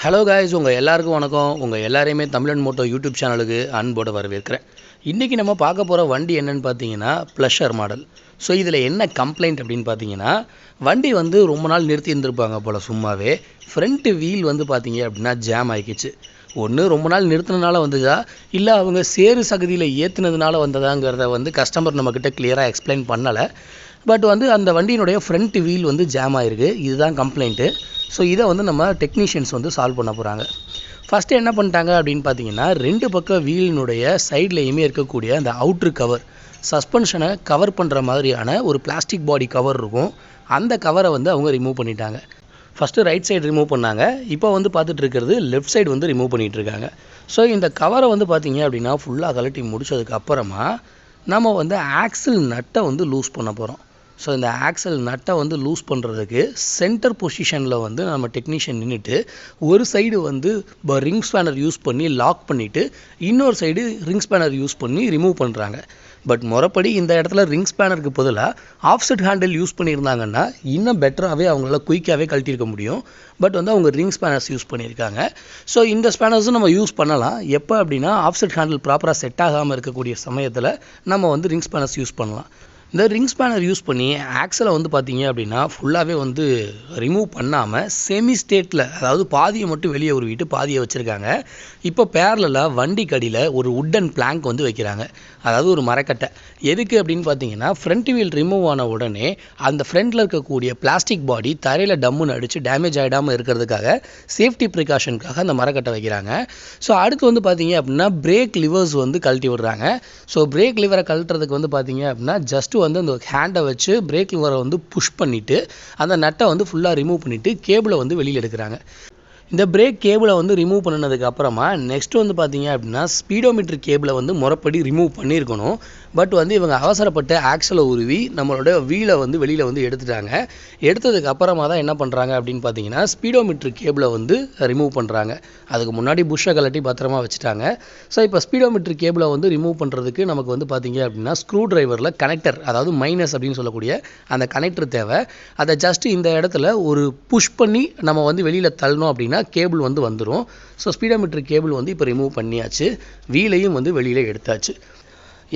Hello guys, உங்கள் எல்லாருக்கும் வணக்கம். உங்கள் எல்லாரையுமே தமிழன்மோட்டோ யூடியூப் சேனலுக்கு அன்போடு வரவேற்கிறேன். இன்றைக்கி நம்ம பார்க்க போகிற வண்டி என்னென்னு பார்த்தீங்கன்னா ப்ளஷர் மாடல். ஸோ இதில் என்ன கம்ப்ளைண்ட் அப்படின்னு பார்த்தீங்கன்னா, வண்டி ரொம்ப நாள் நிறுத்தி இருந்திருப்பாங்க போல். சும்மாவே ஃப்ரண்ட்டு வீல் பார்த்தீங்க அப்படின்னா ஜாம் ஆகிக்கிச்சு. ஒன்று ரொம்ப நாள் நிறுத்தினால வந்ததா, இல்லை அவங்க சேறு சகதியில் ஏற்றுனதுனால வந்ததாங்கிறத கஸ்டமர் நம்மக்கிட்ட கிளியராக எக்ஸ்பிளைன் பண்ணலை. பட் அந்த வண்டியினுடைய ஃப்ரண்ட் வீல் ஜாம் ஆகிருக்கு. இதுதான் கம்ப்ளைண்ட்டு. ஸோ இதை நம்ம டெக்னீஷியன்ஸ் சால்வ் பண்ண போகிறாங்க. ஃபஸ்ட்டு என்ன பண்ணிட்டாங்க அப்படின்னு பார்த்தீங்கன்னா, ரெண்டு பக்கம் வீலினுடைய சைட்லேயுமே இருக்கக்கூடிய அந்த அவுட்ரு கவர், சஸ்பென்ஷனை கவர் பண்ணுற மாதிரியான ஒரு பிளாஸ்டிக் பாடி கவர் இருக்கும். அந்த கவரை அவங்க ரிமூவ் பண்ணிட்டாங்க. ஃபஸ்ட்டு ரைட் சைடு ரிமூவ் பண்ணாங்க. இப்போ பார்த்துட்டு இருக்கிறது லெஃப்ட் சைடு ரிமூவ் பண்ணிகிட்டு இருக்காங்க. ஸோ இந்த கவரை பார்த்தீங்க அப்படின்னா ஃபுல்லாக கழட்டி முடிச்சதுக்கு அப்புறமா நம்ம ஆக்சில் நட்டை லூஸ் பண்ண போகிறோம். ஸோ இந்த ஆக்சல் நட்டை லூஸ் பண்ணுறதுக்கு சென்டர் பொசிஷனில் நம்ம டெக்னீஷியன் நின்றுட்டு ஒரு சைடு ரிங் ஸ்பேனர் யூஸ் பண்ணி லாக் பண்ணிவிட்டு இன்னொரு சைடு ரிங் ஸ்பேனர் யூஸ் பண்ணி ரிமூவ் பண்ணுறாங்க. பட் முறைப்படி இந்த இடத்துல ரிங் ஸ்பேனருக்கு பதிலாக ஆஃப்செட் ஹேண்டில் யூஸ் பண்ணியிருந்தாங்கன்னா இன்னும் பெட்டராகவே அவங்களால குயிக்காகவே கழட்டியிருக்க முடியும். பட் அவங்க ரிங் ஸ்பேனர்ஸ் யூஸ் பண்ணியிருக்காங்க. ஸோ இந்த ஸ்பேனர்ஸும் நம்ம யூஸ் பண்ணலாம். எப்போ அப்படின்னா ஆஃப்செட் ஹேண்டில் ப்ராப்பராக செட் ஆகாமல் இருக்கக்கூடிய சமயத்தில் நம்ம ரிங் ஸ்பேனர்ஸ் யூஸ் பண்ணலாம். இந்த ரிங் ஸ்பேனர் யூஸ் பண்ணி ஆக்சலை பார்த்தீங்க அப்படின்னா ஃபுல்லாகவே ரிமூவ் பண்ணாமல் செமி ஸ்டேட்டில், அதாவது பாதியை மட்டும் வெளியே உருவிட்டு பாதியை வச்சுருக்காங்க. இப்போ பேரலாக வண்டி கடியில் ஒரு உட்டன் பிளாங்க் வைக்கிறாங்க, அதாவது ஒரு மரக்கட்டை. எதுக்கு அப்படின்னு பார்த்தீங்கன்னா, ஃப்ரண்ட் வீல் ரிமூவ் ஆன உடனே அந்த ஃப்ரண்ட்டில் இருக்கக்கூடிய பிளாஸ்டிக் பாடி தரையில் டம்முன்னு அடித்து டேமேஜ் ஆகிடாமல் இருக்கிறதுக்காக சேஃப்டி ப்ரிகாஷனுக்காக அந்த மரக்கட்டை வைக்கிறாங்க. ஸோ அடுத்து பார்த்தீங்க அப்படின்னா பிரேக் லிவர்ஸ் கழட்டி விடுறாங்க. ஸோ பிரேக் லிவரை கழட்டுறதுக்கு பார்த்தீங்க அப்படின்னா ஜஸ்ட் அந்த ஹேண்டை வச்சு பிரேக் லிவரை புஷ் பண்ணிவிட்டு அந்த நட்டை ஃபுல்லாக ரிமூவ் பண்ணிவிட்டு கேபிளை வெளியில் எடுக்கிறாங்க. இந்த பிரேக் கேபிளை ரிமூவ் பண்ணினதுக்கு அப்புறமா நெக்ஸ்ட் பார்த்தீங்க அப்படின்னா ஸ்பீடோமீட்டர் கேபிளை முறைப்படி ரிமூவ் பண்ணியிருக்கணும். பட் இவங்க அவசரப்பட்டு ஆக்சலை உருவி நம்மளோட வீலை வெளியில் எடுத்துட்டாங்க. எடுத்ததுக்கு அப்புறமா தான் என்ன பண்ணுறாங்க அப்படின்னு பார்த்தீங்கன்னா ஸ்பீடோமீட்டர் கேபிளை ரிமூவ் பண்ணுறாங்க. அதுக்கு முன்னாடி புஷ்ஷை கலட்டி பத்திரமா வச்சுட்டாங்க. ஸோ இப்போ ஸ்பீடோமீட்டர் கேபிளை ரிமூவ் பண்ணுறதுக்கு நமக்கு பார்த்தீங்க அப்படின்னா ஸ்க்ரூ டிரைவரில் கனெக்டர், அதாவது மைனஸ் அப்படின்னு சொல்லக்கூடிய அந்த கனெக்டர் தேவை. அதை ஜஸ்ட் இந்த இடத்துல ஒரு புஷ் பண்ணி நம்ம வெளியில் தள்ளணும் அப்படின்னா கேபிள் வந்துடும். ஸோ ஸ்பீடோமீட்டர் கேபிள் இப்போ ரிமூவ் பண்ணியாச்சு. வீலையும் வெளியில் எடுத்தாச்சு.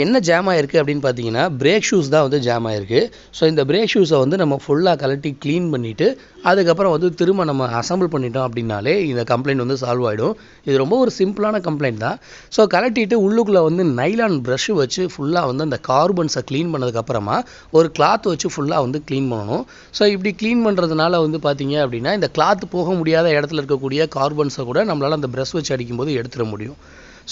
என்ன ஜாம் ஆகிருக்கு அப்படின்னு பார்த்தீங்கன்னா பிரேக் ஷூஸ் தான் ஜாம் ஆகிருக்கு. ஸோ இந்த பிரேக் ஷூஸை நம்ம ஃபுல்லாக கலட்டி க்ளீன் பண்ணிவிட்டு அதுக்கப்புறம் திரும்ப நம்ம அசம்பிள் பண்ணிட்டோம் அப்படின்னாலே இந்த கம்ப்ளைண்ட் சால்வ் ஆகிடும். இது ரொம்ப ஒரு சிம்பிளான கம்ப்ளைண்ட் தான். ஸோ கலட்டிட்டு உள்ளுக்குள்ளே நைலான் ப்ரஷ்ஷு வச்சு ஃபுல்லாக அந்த கார்பன்ஸை க்ளீன் பண்ணதுக்கப்புறமா ஒரு கிளாத் வச்சு ஃபுல்லாக க்ளீன் பண்ணணும். ஸோ இப்படி க்ளீன் பண்ணுறதுனால பார்த்தீங்க அப்படின்னா இந்த கிளாத் போக முடியாத இடத்துல இருக்கக்கூடிய கார்பன்ஸை கூட நம்மளால் அந்த ப்ரஷ் வச்சு அடிக்கும்போது எடுத்துட முடியும்.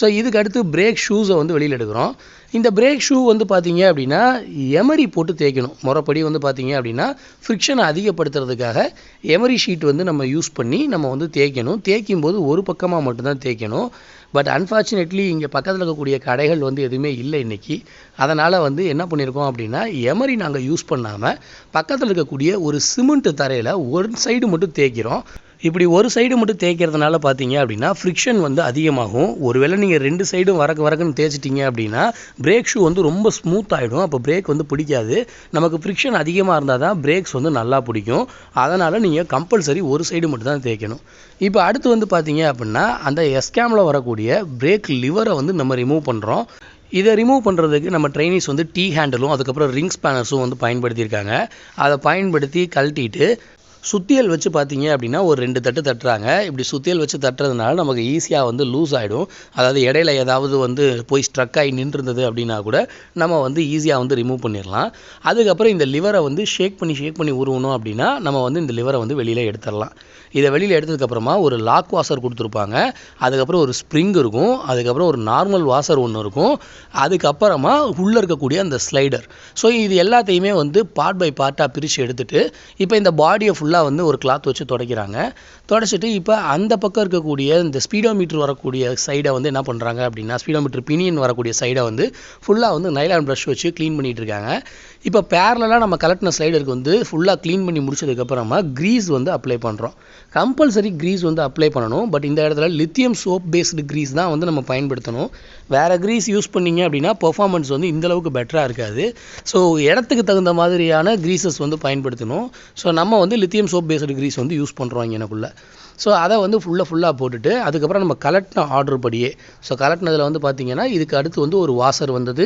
ஸோ இதுக்கு அடுத்து பிரேக் ஷூஸை வெளியில் எடுக்கிறோம். இந்த பிரேக் ஷூ பார்த்தீங்க அப்படின்னா எமரி போட்டு தேய்க்கணும். முறைப்படி பார்த்தீங்க அப்படின்னா ஃப்ரிக்ஷனை அதிகப்படுத்துறதுக்காக எமரி ஷீட் நம்ம யூஸ் பண்ணி நம்ம தேய்க்கணும். தேய்க்கும் போது ஒரு பக்கமாக மட்டும்தான் தேய்க்கணும். பட் அன்ஃபார்ச்சுனேட்லி இங்கே பக்கத்தில் இருக்கக்கூடிய கடைகள் எதுவுமே இல்லை இன்றைக்கி. அதனால் என்ன பண்ணியிருக்கோம் அப்படின்னா எமரி நாங்கள் யூஸ் பண்ணாமல் பக்கத்தில் இருக்கக்கூடிய ஒரு சிமெண்ட் தரையில் ஒரு சைடு மட்டும் தேய்க்கிறோம். இப்படி ஒரு சைடு மட்டும் தேய்க்கிறதுனால பார்த்தீங்க அப்படின்னா ஃப்ரிக்ஷன் அதிகமாகும். ஒருவேளை நீங்கள் ரெண்டு சைடும் வரக்குன்னு தேய்ச்சிட்டிங்க அப்படின்னா பிரேக் ஷூ ரொம்ப ஸ்மூத் ஆகிடும். அப்போ பிரேக் பிடிக்காது. நமக்கு ஃப்ரிக்ஷன் அதிகமாக இருந்தால் தான் பிரேக்ஸ் நல்லா பிடிக்கும். அதனால் நீங்கள் கம்பல்சரி ஒரு சைடு மட்டும் தான் தேய்க்கணும். இப்போ அடுத்து பார்த்தீங்க அப்படின்னா அந்த எஸ்கேமில் வரக்கூடிய பிரேக் லிவரை நம்ம ரிமூவ் பண்ணுறோம். இதை ரிமூவ் பண்ணுறதுக்கு நம்ம ட்ரைனிஸ் டீ ஹேண்டலும் அதுக்கப்புறம் ரிங் ஸ்பேனர்ஸும் பயன்படுத்தியிருக்காங்க. அதை பயன்படுத்தி கழட்டிட்டு சுத்தியல் வச்சு பார்த்தீங்க அப்படின்னா ஒரு 2 தட்டு தட்டுறாங்க. இப்படி சுத்தியல் வச்சு தட்டுறதுனால நமக்கு ஈஸியாக லூஸ் ஆகிடும். அதாவது இடையில ஏதாவது போய் ஸ்ட்ரக் ஆகி நின்றுருந்தது அப்படின்னா கூட நம்ம ஈஸியாக ரிமூவ் பண்ணிடலாம். அதுக்கப்புறம் இந்த லிவரை ஷேக் பண்ணி உருவணும் அப்படின்னா நம்ம இந்த லிவரை வெளியில் எடுத்துடலாம். இதை வெளியில் எடுத்ததுக்கப்புறமா ஒரு லாக் வாஷர் கொடுத்துருப்பாங்க. அதுக்கப்புறம் ஒரு ஸ்ப்ரிங் இருக்கும். அதுக்கப்புறம் ஒரு நார்மல் வாஷர் ஒன்று இருக்கும். அதுக்கப்புறமா உள்ளே இருக்கக்கூடிய அந்த ஸ்லைடர். ஸோ இது எல்லாத்தையுமே பார்ட் பை பார்ட்டாக பிரித்து எடுத்துகிட்டு இப்போ இந்த பாடியை ஃபுல்லாக ஒரு கிளாத் வச்சு துடைக்கிறாங்க. துடைச்சிட்டு இப்போ அந்த பக்கம் இருக்கக்கூடிய இந்த ஸ்பீடோமீட்டர் வரக்கூடிய சைடை என்ன பண்ணுறாங்க அப்படின்னா ஸ்பீடோமீட்டர் பினியன் வரக்கூடிய சைடை ஃபுல்லாக நைலான் ப்ரஷ் வச்சு க்ளீன் பண்ணிகிட்டு இருக்காங்க. இப்போ பேரலாக நம்ம கலட்டின ஸ்லைடருக்கு ஃபுல்லாக க்ளீன் பண்ணி முடிச்சதுக்கப்புறமா க்ரீஸ் அப்ளை பண்ணுறோம். கம்பல்சரி க்ரீஸ் அப்ளை பண்ணணும். பட் இந்த இடத்துல லித்தியம் சோப் பேஸ்டு க்ரீஸ் தான் நம்ம பயன்படுத்தணும். வேறு க்ரீஸ் யூஸ் பண்ணிங்க அப்படின்னா பெர்ஃபார்மன்ஸ் இந்தளவுக்கு பெட்டராக இருக்காது. ஸோ இடத்துக்கு தகுந்த மாதிரியான க்ரீசஸ் பயன்படுத்தணும். ஸோ நம்ம lithium petroleum soap based grease வந்து யூஸ் பண்ணுறோம் எனக்குள்ள. ஸோ அதை வந்து ஃபுல்லாக போட்டுட்டு அதுக்கப்புறம் நம்ம கலட்டின ஆர்டர் படியே ஸோ கலட்டினதில் வந்து பார்த்திங்கன்னா இதுக்கு அடுத்து வந்து ஒரு வாஷர் வந்தது.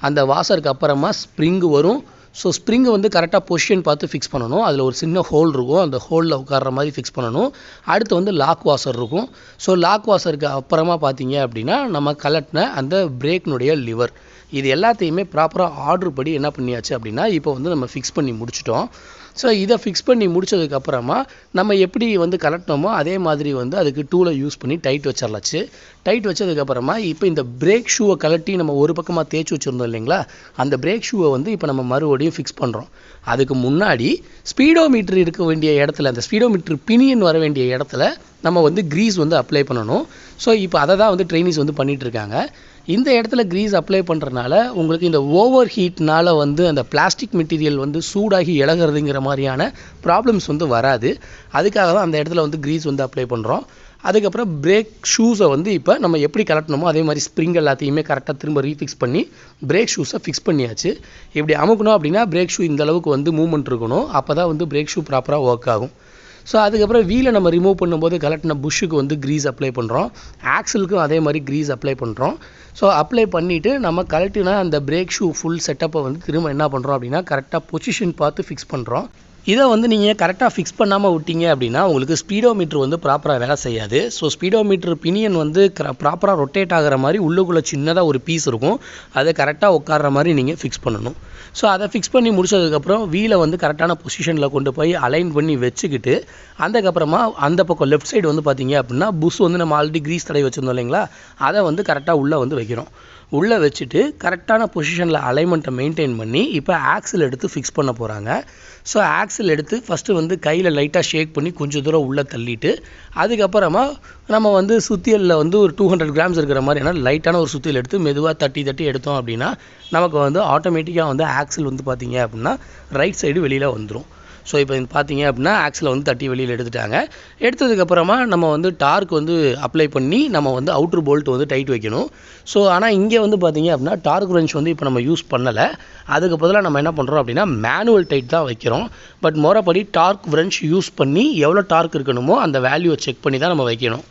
அந்த வாஷருக்கு அப்புறமா ஸ்ப்ரிங்கு வரும். ஸோ ஸ்ப்ரிங்கு வந்து கரெக்டாக பொசிஷன் பார்த்து ஃபிக்ஸ் பண்ணணும். அதில் ஒரு சின்ன ஹோல் இருக்கும், அந்த ஹோலில் உட்கார்ற மாதிரி ஃபிக்ஸ் பண்ணணும். அடுத்து வந்து லாக் வாஷர் இருக்கும். ஸோ லாக் வாஷருக்கு அப்புறமா பார்த்தீங்க அப்படின்னா நம்ம கலட்டின அந்த பிரேக்னுடைய லிவர் இது எல்லாத்தையுமே ப்ராப்பராக ஆர்டர் படி என்ன பண்ணியாச்சு அப்படின்னா இப்போ வந்து நம்ம ஃபிக்ஸ் பண்ணி முடிச்சிட்டோம். ஸோ இதை ஃபிக்ஸ் பண்ணி முடிச்சதுக்கப்புறமா நம்ம எப்படி வந்து கலட்டினோமோ அதே மாதிரி வந்து அதுக்கு டூலை யூஸ் பண்ணி டைட் வச்சிடலாச்சு. டைட் வச்சதுக்கப்புறமா இப்போ இந்த பிரேக் ஷூவை கலட்டி நம்ம ஒரு பக்கமாக தேய்ச்சி வச்சுருந்தோம் இல்லைங்களா, அந்த பிரேக் ஷூவை வந்து இப்போ நம்ம மறுபடியும் ஃபிக்ஸ் பண்ணுறோம். அதுக்கு முன்னாடி ஸ்பீடோமீட்டர் இருக்க வேண்டிய இடத்துல, அந்த ஸ்பீடோமீட்டர் பினியன் வர வேண்டிய இடத்துல நம்ம வந்து க்ரீஸ் வந்து அப்ளை பண்ணணும். ஸோ இப்போ அதை தான் வந்து ட்ரெயினிஸ் வந்து பண்ணிகிட்டு இருக்காங்க. இந்த இடத்துல க்ரீஸ் அப்ளை பண்ணுறதுனால உங்களுக்கு இந்த ஓவர் ஹீட்னால் வந்து அந்த பிளாஸ்டிக் மெட்டீரியல் வந்து சூடாகி இழகிறதுங்கிற மாதிரியான ப்ராப்ளம்ஸ் வந்து வராது. அதுக்காக தான் அந்த இடத்துல வந்து க்ரீஸ் வந்து அப்ளை பண்ணுறோம். அதுக்கப்புறம் பிரேக் ஷூஸை வந்து இப்போ நம்ம எப்படி கலட்டணுமோ அதே மாதிரி ஸ்ப்ரிங் எல்லாத்தையுமே கரெக்டாக திரும்ப ரீஃபிக்ஸ் பண்ணி பிரேக் ஷூஸை ஃபிக்ஸ் பண்ணியாச்சு. இப்படி அமுக்கணும் அப்படின்னா பிரேக் ஷூ இந்த அளவுக்கு வந்து மூவ்மெண்ட் இருக்கணும், அப்போ தான் வந்து பிரேக் ஷூ ப்ராப்பராக ஒர்க் ஆகும். ஸோ அதுக்கப்புறம் வீலை நம்ம ரிமூவ் பண்ணும்போது கலட்டின புஷ்ஷுக்கு வந்து க்ரீஸ் அப்ளை பண்ணுறோம். ஆக்சலுக்கும் அதே மாதிரி க்ரீஸ் அப்ளை பண்ணுறோம். ஸோ அப்ளை பண்ணிவிட்டு நம்ம கலட்டினா அந்த பிரேக் ஷூ ஃபுல் செட்டப்பை வந்து திரும்ப என்ன பண்ணுறோம் அப்படின்னா கரெக்டாக பொசிஷன் பார்த்து ஃபிக்ஸ் பண்ணுறோம். இதை வந்து நீங்கள் கரெக்டாக ஃபிக்ஸ் பண்ணாமல் விட்டீங்க அப்படின்னா உங்களுக்கு ஸ்பீடோமீட்டர் வந்து ப்ராப்பராக வேலை செய்யாது. ஸோ ஸ்பீடோமீட்டர் பினியன் வந்து ப்ராப்பராக ரொட்டேட் ஆகிற மாதிரி உள்ளுக்குள்ளே சின்னதாக ஒரு பீஸ் இருக்கும், அதை கரெக்டாக உட்கார்ற மாதிரி நீங்கள் ஃபிக்ஸ் பண்ணணும். ஸோ அதை ஃபிக்ஸ் பண்ணி முடிச்சதுக்கப்புறம் வீலை வந்து கரெக்டான பொசிஷனில் கொண்டு போய் அலைன் பண்ணி வச்சுக்கிட்டு அதுக்கப்புறமா அந்த பக்கம் லெஃப்ட் சைடு வந்து பார்த்தீங்க அப்படின்னா புஷ் வந்து நம்ம ஆல்ரெடி க்ரீஸ் தடவை வச்சுருந்தோம் இல்லைங்களா, அதை வந்து கரெக்டாக உள்ளே வந்து வைக்கிறோம். உள்ளே வச்சுட்டு கரெக்டான பொசிஷனில் அலைன்மெண்ட்டை மெயின்டைன் பண்ணி இப்போ ஆக்சில் எடுத்து ஃபிக்ஸ் பண்ண போகிறாங்க. ஸோ ஆக்சில் எடுத்து ஃபஸ்ட்டு வந்து கையில் லைட்டாக ஷேக் பண்ணி கொஞ்சம் தூரம் உள்ளே தள்ளிட்டு அதுக்கப்புறமா நம்ம வந்து சுத்தியலில் வந்து ஒரு 200 கிராம்ஸ் இருக்கிற மாதிரியான லைட்டான ஒரு சுத்தியல் எடுத்து மெதுவாக தட்டி எடுத்தோம் அப்படின்னா நமக்கு வந்து ஆட்டோமேட்டிக்காக வந்து ஆக்சில் வந்து பார்த்திங்க அப்படின்னா ரைட் சைடு வெளியில் வந்துடும். ஸோ இப்போ பார்த்தீங்க அப்படின்னா ஆக்சில் வந்து தட்டி வெளியில் எடுத்துட்டாங்க. எடுத்ததுக்கப்புறமா நம்ம வந்து டார்க் வந்து அப்ளை பண்ணி நம்ம வந்து அவுட்ரு போல்ட் வந்து டைட் வைக்கணும். ஸோ ஆனால் இங்கே வந்து பார்த்தீங்க அப்படின்னா டார்க் ரெஞ்ச் வந்து இப்போ நம்ம யூஸ் பண்ணலை. அதுக்கு பதிலாக நம்ம என்ன பண்ணுறோம் அப்படின்னா மேனுவல் டைட் தான் வைக்கிறோம். பட் மொறப்படி டார்க் ரெஞ்ச் யூஸ் பண்ணி எவ்வளோ டார்க் இருக்கணுமோ அந்த வேல்யூவை செக் பண்ணி தான் நம்ம வைக்கணும்.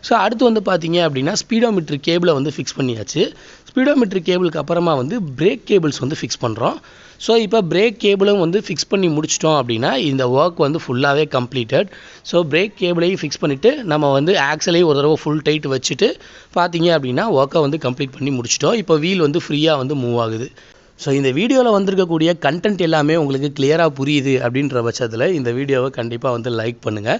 ஸோ அடுத்து வந்து பார்த்தீங்க அப்படின்னா ஸ்பீடோமீட்டர் கேபிளை வந்து ஃபிக்ஸ் பண்ணியாச்சு. ஸ்பீடோமீட்டர் கேபிளுக்கு அப்புறமா வந்து பிரேக் கேபிள்ஸ் வந்து ஃபிக்ஸ் பண்ணுறோம். ஸோ இப்போ பிரேக் கேபிளும் வந்து ஃபிக்ஸ் பண்ணி முடிச்சிட்டோம் அப்படின்னா இந்த ஒர்க் வந்து ஃபுல்லாகவே கம்ப்ளீட்டட். ஸோ பிரேக் கேபிளையும் ஃபிக்ஸ் பண்ணிவிட்டு நம்ம வந்து ஆக்சலையும் ஒரு தடவை ஃபுல் டைட் வச்சுட்டு பார்த்தீங்க அப்படின்னா ஒர்க்கை வந்து கம்ப்ளீட் பண்ணி முடிச்சிட்டோம். இப்போ வீல் வந்து ஃப்ரீயாக வந்து மூவ் ஆகுது. ஸோ இந்த வீடியோவில் வந்திருக்கக்கூடிய கண்டென்ட் எல்லாமே உங்களுக்கு கிளியராக புரியுது அப்படின்ற பட்சத்தில் இந்த வீடியோவை கண்டிப்பாக வந்து லைக் பண்ணுங்கள்.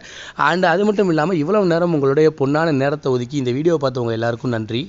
அண்ட் அது மட்டும் இல்லாமல் இவ்வளவு நேரம் உங்களுடைய பொன்னான நேரத்தை ஒதுக்கி இந்த வீடியோவை பார்த்தவங்க எல்லாருக்கும் நன்றி.